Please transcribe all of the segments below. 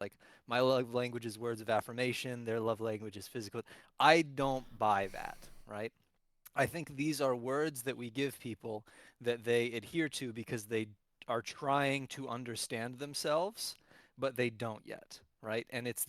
like my love language is words of affirmation, their love language is physical. I don't buy that, right? I think these are words that we give people that they adhere to because they are trying to understand themselves, but they don't yet, right? And it's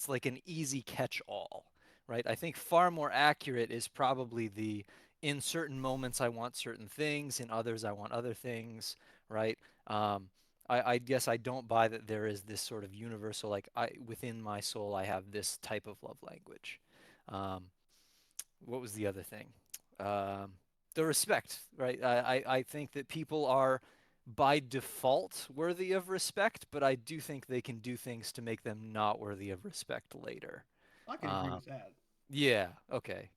like an easy catch-all, right? I think far more accurate is probably the in certain moments I want certain things, in others I want other things, right? Um, I guess I don't buy that there is this sort of universal, like within my soul I have this type of love language. Um, what was the other thing? Um, the respect, right? I think that people are by default worthy of respect, but I do think they can do things to make them not worthy of respect later. I could agree Um, with that. yeah, okay.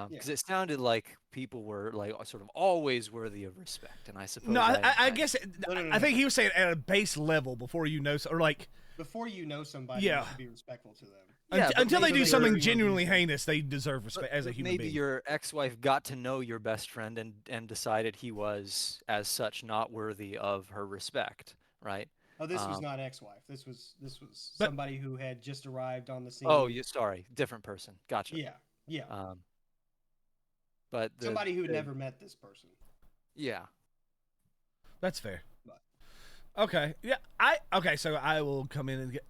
Yeah. Because it sounded like people were like sort of always worthy of respect, and I No, suppose I guess No, no, no, I no. think he was saying at a base level before you know, or like, Before you know somebody, you yeah, should be respectful to them. yeah, but until they So do maybe that you're something you won't do the genuinely same. heinous, they deserve but, respect as a but human maybe being. your ex-wife got to know your best friend and decided he was as such not worthy of her respect, right? Oh, this was Um, not ex-wife. This was But somebody who had just arrived on the oh, scene. you sorry, different person. Gotcha. Yeah, yeah. Um, but Somebody who the never met this person. yeah, that's fair. But Okay, yeah, okay. So I will come in and get.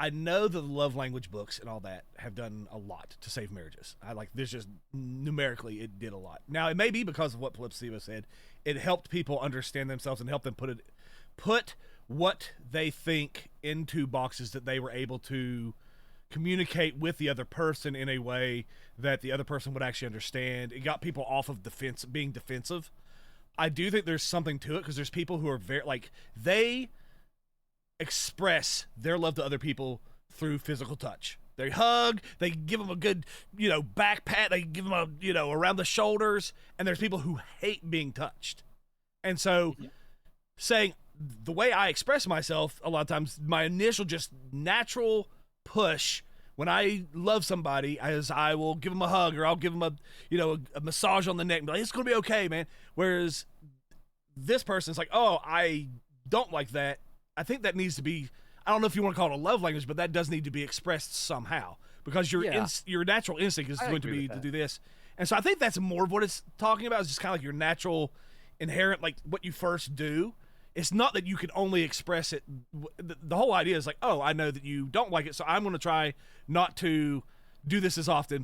I know the love language books and all that have done a lot to save marriages. I like there's just numerically it did a lot. Now it may be because of what Polypsima said. It helped people understand themselves and help them put what they think into boxes that they were able to communicate with the other person in a way that the other person would actually understand. It got people off of being defensive. I do think there's something to it because there's people who are very like they express their love to other people through physical touch. They hug, they give them a good, back pat, they give them a, around the shoulders, and there's people who hate being touched. And so yeah, saying the way I express myself, a lot of times my initial just natural push when I love somebody is I will give them a hug or I'll give them a massage on the neck and be like, it's gonna be okay, man. Whereas this person's like, oh, I don't like that. I think that needs to be. I don't know if you want to call it a love language, but that does need to be expressed somehow because yeah, your natural instinct is I going to agree with be to that. do this. And so I think that's more of what it's talking about. Is just kind of like your natural, inherent, like what you first do. It's not that you can only express it. The whole idea is like, oh, I know that you don't like it, so I'm going to try not to do this as often,